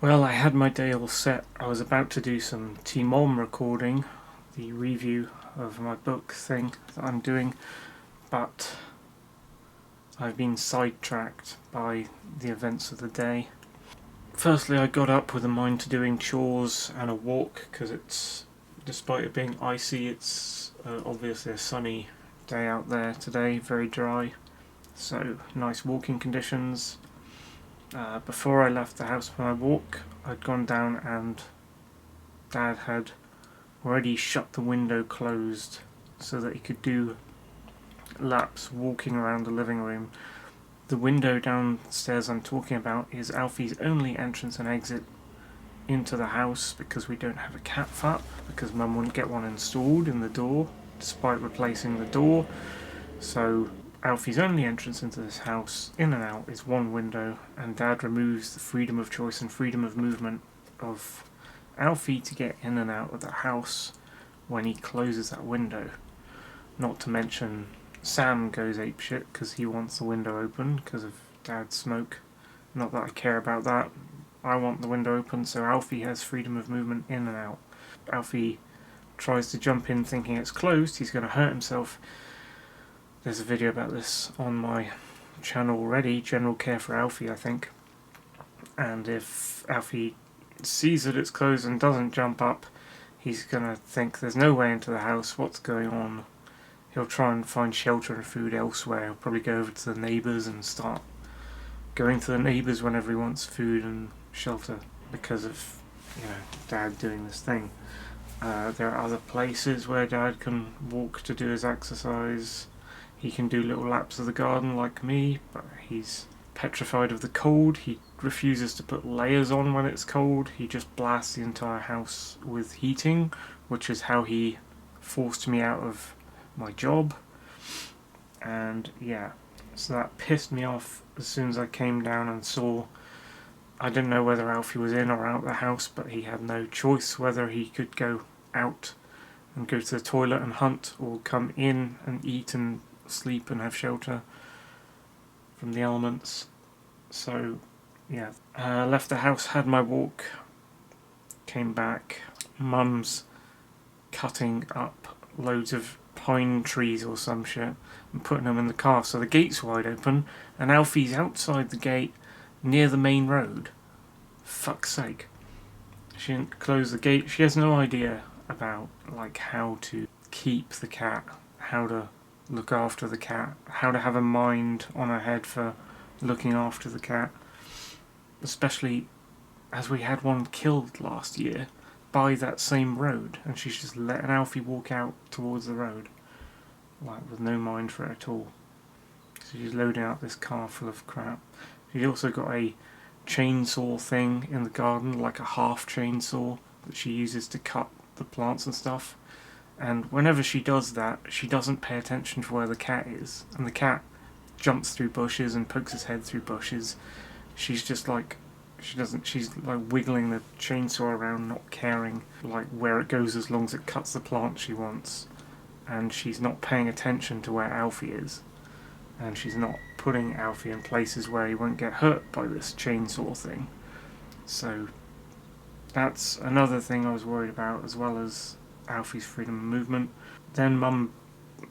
Well, I had my day all set. I was about to do some T-Mom recording, the review of my book thing that I'm doing, but I've been sidetracked by the events of the day. Firstly, I got up with a mind to doing chores and a walk, because despite it being icy, it's obviously a sunny day out there today, very dry, so nice walking conditions. Before I left the house for my walk, I'd gone down and Dad had already shut the window closed so that he could do laps walking around the living room. The window downstairs I'm talking about is Alfie's only entrance and exit into the house, because we don't have a cat flap, because Mum wouldn't get one installed in the door despite replacing the door. So Alfie's only entrance into this house, in and out, is one window, and Dad removes the freedom of choice and freedom of movement of Alfie to get in and out of the house when he closes that window. Not to mention Sam goes apeshit because he wants the window open because of Dad's smoke. Not that I care about that. I want the window open so Alfie has freedom of movement in and out. Alfie tries to jump in thinking it's closed, he's going to hurt himself. There's a video about this on my channel already, General Care for Alfie, I think. And if Alfie sees that it's closed and doesn't jump up, he's going to think there's no way into the house, what's going on? He'll try and find shelter and food elsewhere. He'll probably go over to the neighbours and start going to the neighbours whenever he wants food and shelter because of, Dad doing this thing. There are other places where Dad can walk to do his exercise. He can do little laps of the garden like me, but he's petrified of the cold. He refuses to put layers on when it's cold. He just blasts the entire house with heating, which is how he forced me out of my job. And yeah, so that pissed me off as soon as I came down and saw. I didn't know whether Alfie was in or out of the house, but he had no choice whether he could go out and go to the toilet and hunt, or come in and eat and sleep and have shelter from the elements. So yeah, left the house, had my walk, came back. Mum's cutting up loads of pine trees or some shit and putting them in the car, so the gate's wide open and Alfie's outside the gate near the main road. Fuck's sake. She didn't close the gate. She has no idea about how to keep the cat, how to look after the cat, how to have a mind on her head for looking after the cat, especially as we had one killed last year by that same road, and she's just letting Alfie walk out towards the road with no mind for it at all. So she's loading up this car full of crap. She's also got a chainsaw thing in the garden, like a half chainsaw that she uses to cut the plants and stuff. And whenever she does that, she doesn't pay attention to where the cat is, and the cat jumps through bushes and pokes his head through bushes. She's just she's wiggling the chainsaw around, not caring where it goes as long as it cuts the plant she wants. And she's not paying attention to where Alfie is. And she's not putting Alfie in places where he won't get hurt by this chainsaw thing. So that's another thing I was worried about, as well as Alfie's freedom of movement. Then Mum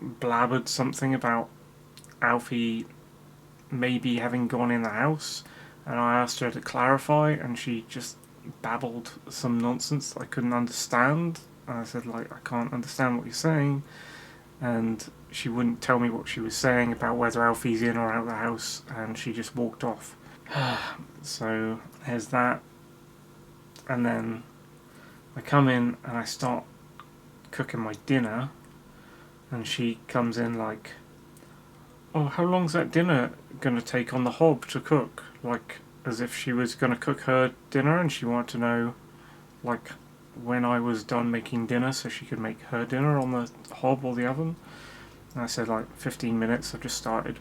blabbered something about Alfie maybe having gone in the house, and I asked her to clarify, and she just babbled some nonsense that I couldn't understand. And I said, I can't understand what you're saying. And she wouldn't tell me what she was saying about whether Alfie's in or out of the house, and she just walked off. So there's that. And then I come in and I start cooking my dinner, and she comes in oh, how long's that dinner gonna take on the hob to cook? As if she was gonna cook her dinner and she wanted to know when I was done making dinner so she could make her dinner on the hob or the oven. And I said 15 minutes, I've just started.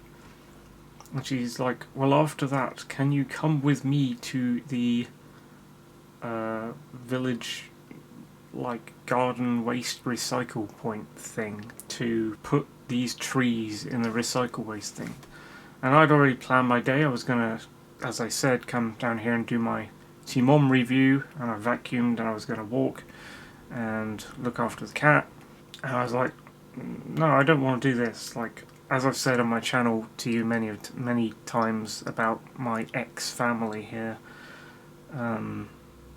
And she's like, well, after that, can you come with me to the village garden waste recycle point thing to put these trees in the recycle waste thing? And I'd already planned my day. I was gonna, as I said, come down here and do my Team Mom review, and I vacuumed, and I was going to walk and look after the cat, and I was like, no, I don't want to do this. Like, as I've said on my channel to you many times about my ex-family here,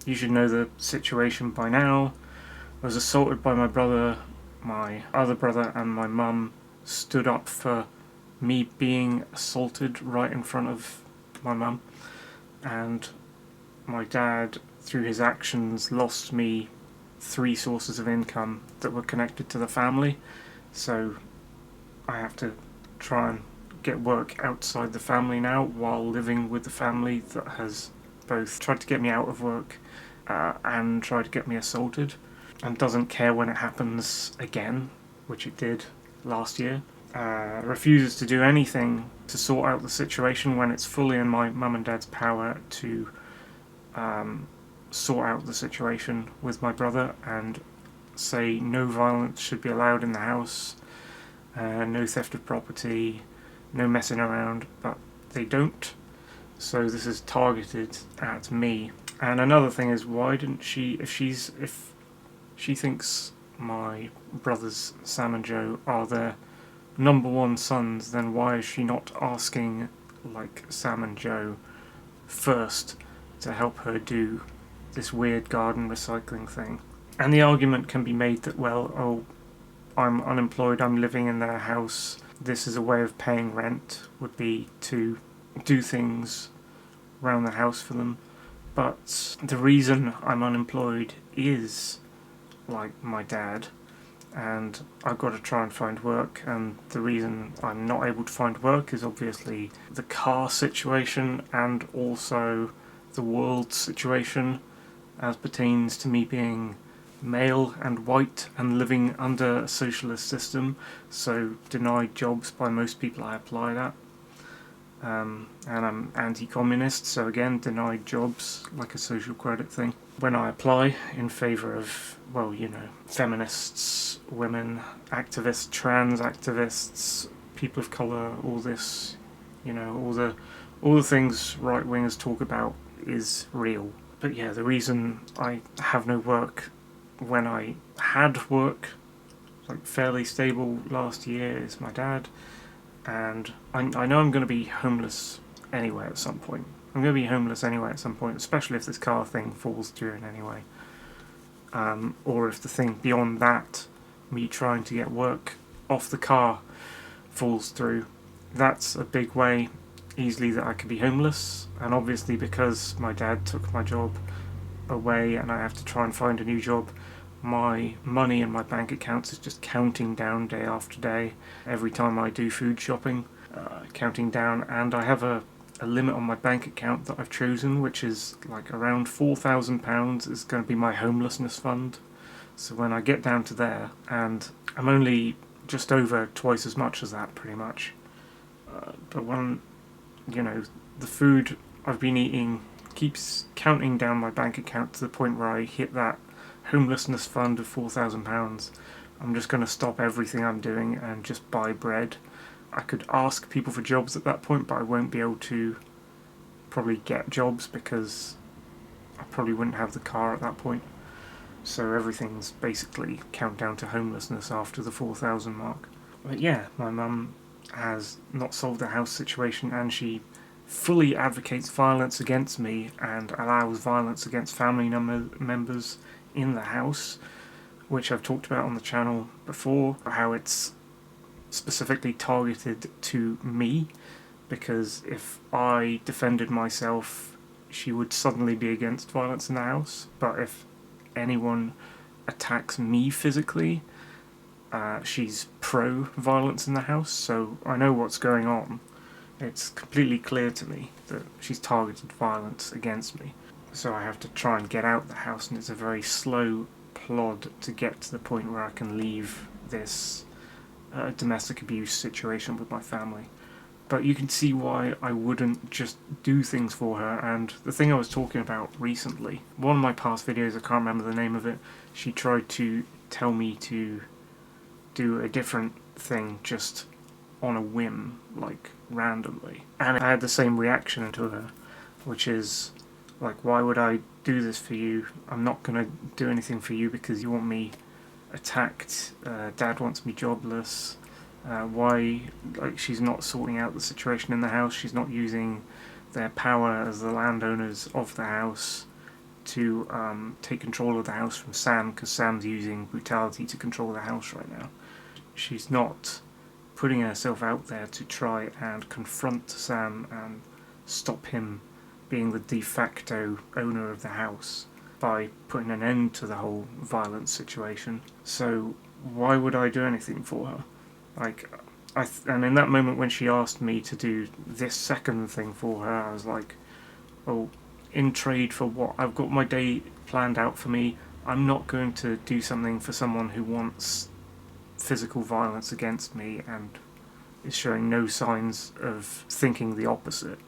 you should know the situation by now. I was assaulted by my brother, my other brother, and my mum stood up for me being assaulted right in front of my mum, and my dad, through his actions, lost me 3 sources of income that were connected to the family, so I have to try and get work outside the family now while living with the family that has both tried to get me out of work and tried to get me assaulted, and doesn't care when it happens again, which it did last year. Refuses to do anything to sort out the situation when it's fully in my mum and dad's power to sort out the situation with my brother and say no violence should be allowed in the house, no theft of property, no messing around, but they don't. So this is targeted at me. And another thing is, why didn't she, if she thinks my brothers Sam and Joe are their number 1 sons, then why is she not asking like Sam and Joe first to help her do this weird garden recycling thing? And the argument can be made that, well, oh, I'm unemployed, I'm living in their house, this is a way of paying rent, would be to do things around the house for them. But the reason I'm unemployed is, like, my dad, and I've got to try and find work, and the reason I'm not able to find work is obviously the car situation and also the world situation as pertains to me being male and white and living under a socialist system, so denied jobs by most people I applied at. And I'm anti-communist, so again, denied jobs, like a social credit thing. When I apply in favour of, well, you know, feminists, women, activists, trans activists, people of colour, all this, you know, all the things right-wingers talk about is real. But yeah, the reason I have no work when I had work, like fairly stable last year, is my dad. And I know I'm going to be homeless anyway at some point. I'm going to be homeless anyway at some point, especially if this car thing falls through in any way. Or if the thing beyond that, me trying to get work off the car, falls through. That's a big way easily that I could be homeless. And obviously because my dad took my job away and I have to try and find a new job, my money in my bank accounts is just counting down day after day. Every time I do food shopping, counting down, and I have a limit on my bank account that I've chosen, which is like around £4,000 is going to be my homelessness fund. So when I get down to there, and I'm only just over twice as much as that pretty much, but when, you know, the food I've been eating keeps counting down my bank account to the point where I hit that homelessness fund of £4,000, I'm just going to stop everything I'm doing and just buy bread. I could ask people for jobs at that point, but I won't be able to probably get jobs because I probably wouldn't have the car at that point. So everything's basically countdown to homelessness after the 4,000 mark. But yeah, my mum has not solved the house situation, and she fully advocates violence against me and allows violence against family members in the house, which I've talked about on the channel before, how it's specifically targeted to me, because if I defended myself, she would suddenly be against violence in the house, but if anyone attacks me physically, she's pro-violence in the house, so I know what's going on. It's completely clear to me that she's targeted violence against me. So I have to try and get out the house, and it's a very slow plod to get to the point where I can leave this domestic abuse situation with my family. But you can see why I wouldn't just do things for her. And the thing I was talking about recently, one of my past videos, I can't remember the name of it, she tried to tell me to do a different thing just on a whim, like randomly. And I had the same reaction to her, which is, Like, why would I do this for you? I'm not going to do anything for you because you want me attacked. Dad wants me jobless. Why, like, she's not sorting out the situation in the house. She's not using their power as the landowners of the house to take control of the house from Sam, because Sam's using brutality to control the house right now. She's not putting herself out there to try and confront Sam and stop him being the de facto owner of the house by putting an end to the whole violent situation. So why would I do anything for her? Like, and in that moment when she asked me to do this second thing for her, I was like, oh, in trade for what? I've got my day planned out for me. I'm not going to do something for someone who wants physical violence against me and is showing no signs of thinking the opposite.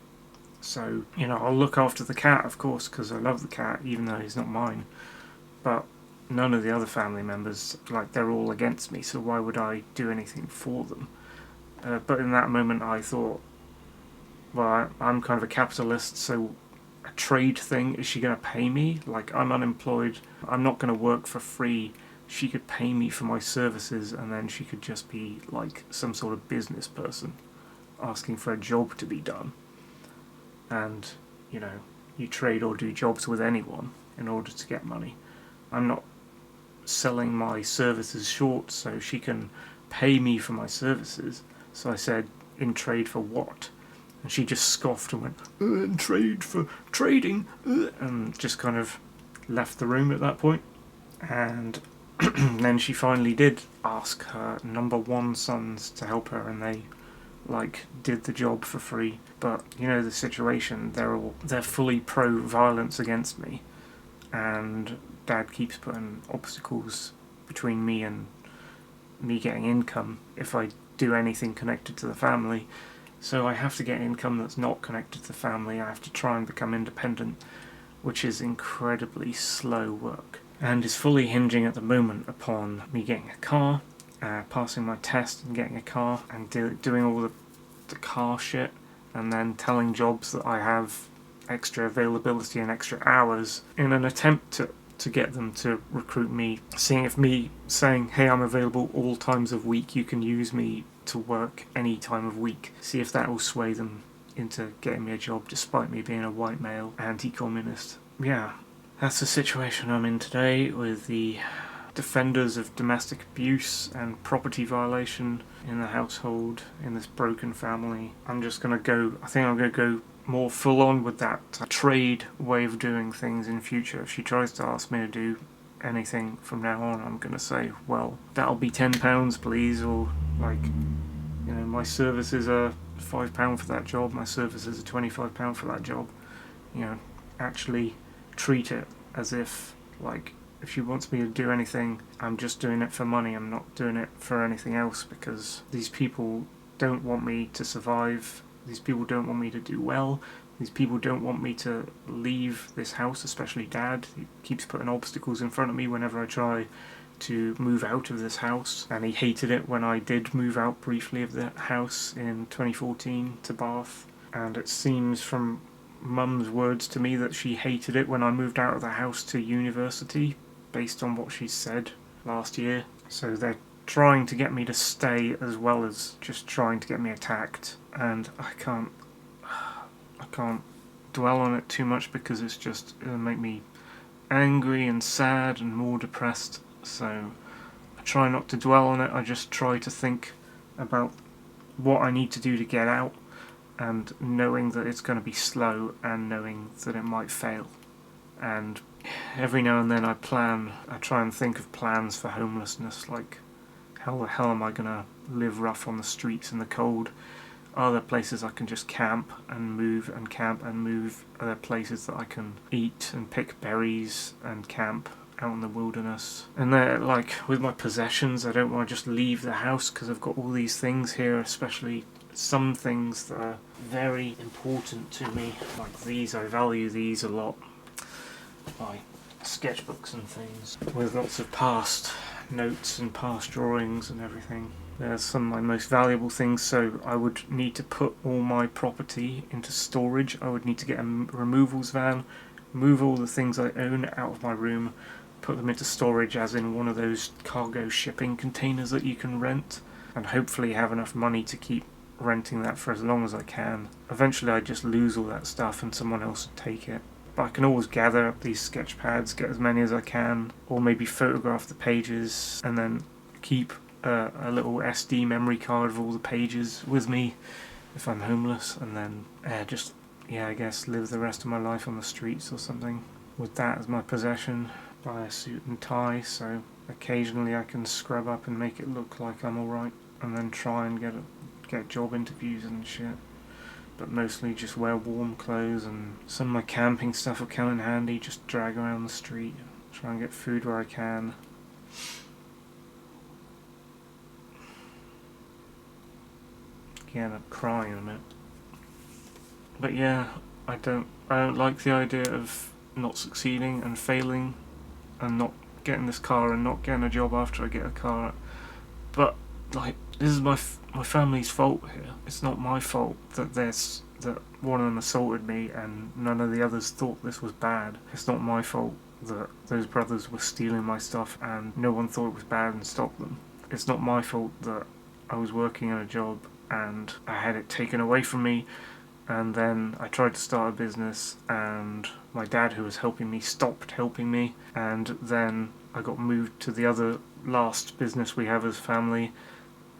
So, I'll look after the cat, of course, because I love the cat, even though he's not mine. But none of the other family members, they're all against me, so why would I do anything for them? But in that moment I thought, well, I'm kind of a capitalist, so a trade thing, is she going to pay me? Like, I'm unemployed, I'm not going to work for free. She could pay me for my services, and then she could just be like some sort of business person asking for a job to be done. And, you trade or do jobs with anyone in order to get money. I'm not selling my services short so she can pay me for my services. So I said, in trade for what? And she just scoffed and went, in trade for trading, and just kind of left the room at that point. And then she finally did ask her number 1 sons to help her, and they did the job for free. But the situation, they're fully pro violence against me, and Dad keeps putting obstacles between me and me getting income if I do anything connected to the family. So I have to get income that's not connected to the family. I have to try and become independent, which is incredibly slow work, and is fully hinging at the moment upon me getting a car, passing my test and getting a car, and doing all the car shit, and then telling jobs that I have extra availability and extra hours in an attempt to get them to recruit me, seeing if me saying, hey, I'm available all times of week, you can use me to work any time of week, see if that will sway them into getting me a job despite me being a white male anti-communist. Yeah, that's the situation I'm in today, with the defenders of domestic abuse and property violation in the household, in this broken family. I think I'm going to go more full on with that trade way of doing things in future. If she tries to ask me to do anything from now on, I'm going to say, well, that'll be £10 please, or my services are £5 for that job, my services are £25 for that job. Actually treat it as if, if she wants me to do anything, I'm just doing it for money, I'm not doing it for anything else, because these people don't want me to survive, these people don't want me to do well, these people don't want me to leave this house, especially Dad. He keeps putting obstacles in front of me whenever I try to move out of this house, and he hated it when I did move out briefly of the house in 2014 to Bath, and it seems from Mum's words to me that she hated it when I moved out of the house to university, based on what she said last year. So they're trying to get me to stay as well as just trying to get me attacked, and I can't dwell on it too much because it'll make me angry and sad and more depressed. So I try not to dwell on it. I just try to think about what I need to do to get out, and knowing that it's going to be slow, and knowing that it might fail. And every now and then I try and think of plans for homelessness, like how the hell am I going to live rough on the streets in the cold? Are there places I can just camp and move and camp and move? Are there places that I can eat and pick berries and camp out in the wilderness? And they're with my possessions, I don't want to just leave the house because I've got all these things here, especially some things that are very important to me, like these. I value these a lot, my sketchbooks and things with lots of past notes and past drawings and everything. They're some of my most valuable things, so I would need to put all my property into storage. I would need to get a removals van, move all the things I own out of my room, put them into storage, as in one of those cargo shipping containers that you can rent, and hopefully have enough money to keep renting that for as long as I can. Eventually I just lose all that stuff and someone else would take it. But I can always gather up these sketch pads, get as many as I can, or maybe photograph the pages and then keep a little SD memory card of all the pages with me if I'm homeless, and then I guess live the rest of my life on the streets or something with that as my possession. Buy a suit and tie so occasionally I can scrub up and make it look like I'm alright, and then try and get job interviews and shit. But mostly just wear warm clothes, and some of my camping stuff will come in handy, just drag around the street, try and get food where I can. Again, I'm crying in a minute. But yeah, I don't like the idea of not succeeding and failing and not getting this car and not getting a job after I get a car. But like, this is my family's fault here. It's not my fault that one of them assaulted me and none of the others thought this was bad. It's not my fault that those brothers were stealing my stuff and no one thought it was bad and stopped them. It's not my fault that I was working in a job and I had it taken away from me, and then I tried to start a business and my dad, who was helping me, stopped helping me, and then I got moved to the other last business we have as family,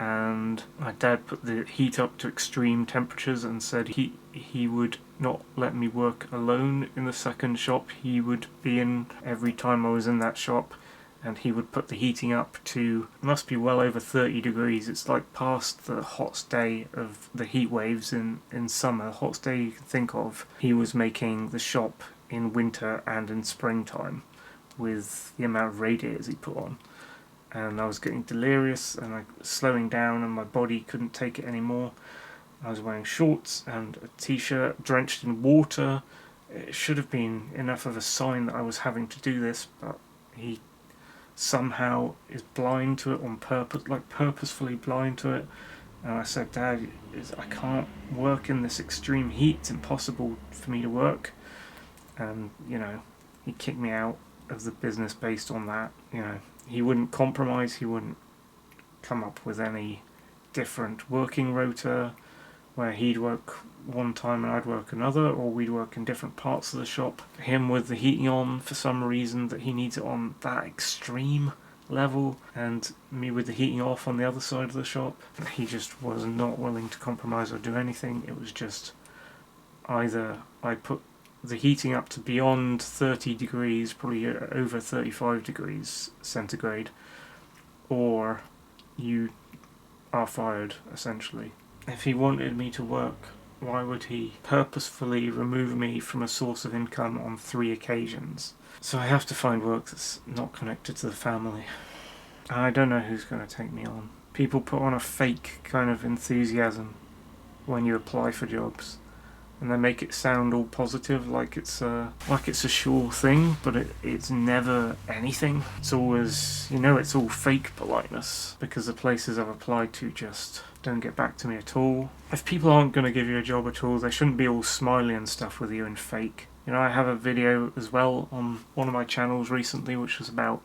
and my dad put the heat up to extreme temperatures and said he would not let me work alone in the second shop. He would be in every time I was in that shop, and he would put the heating up to, must be well over 30 degrees. It's like past the hottest day of the heat waves in summer, hottest day you can think of. He was making the shop in winter and in springtime with the amount of radiators he put on. And I was getting delirious and I was slowing down and my body couldn't take it anymore. I was wearing shorts and a t-shirt drenched in water. It should have been enough of a sign that I was having to do this, but he somehow is blind to it on purpose, like purposefully blind to it. And I said, Dad, I can't work in this extreme heat. It's impossible for me to work. And, he kicked me out of the business based on that. He wouldn't compromise. He wouldn't come up with any different working rota where he'd work one time and I'd work another, or we'd work in different parts of the shop. Him with the heating on for some reason that he needs it on that extreme level, and me with the heating off on the other side of the shop. He just was not willing to compromise or do anything. It was just either I put the heating up to beyond 30 degrees, probably over 35 degrees centigrade, or you are fired, essentially. If he wanted me to work, why would he purposefully remove me from a source of income on 3 occasions? So I have to find work that's not connected to the family. And I don't know who's going to take me on. People put on a fake kind of enthusiasm when you apply for jobs, and they make it sound all positive, like it's a sure thing, but it's never anything. It's always, it's all fake politeness, because the places I've applied to just don't get back to me at all. If people aren't going to give you a job at all, they shouldn't be all smiley and stuff with you and fake. I have a video as well on one of my channels recently which was about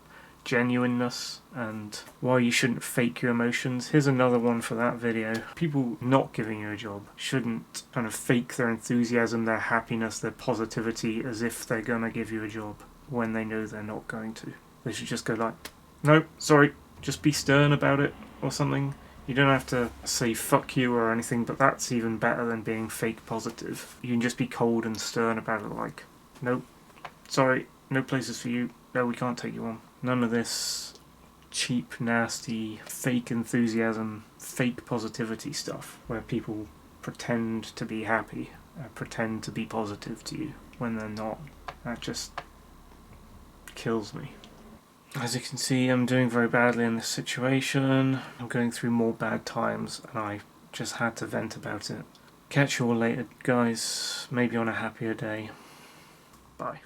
genuineness and why you shouldn't fake your emotions. Here's another one for that video. People not giving you a job shouldn't kind of fake their enthusiasm, their happiness, their positivity as if they're going to give you a job when they know they're not going to. They should just go like, no, sorry, just be stern about it or something. You don't have to say fuck you or anything, but that's even better than being fake positive. You can just be cold and stern about it, like, nope, sorry, no places for you, no, we can't take you on. None of this cheap, nasty, fake enthusiasm, fake positivity stuff, where people pretend to be happy, pretend to be positive to you when they're not. That just kills me. As you can see, I'm doing very badly in this situation. I'm going through more bad times and I just had to vent about it. Catch you all later, guys. Maybe on a happier day. Bye.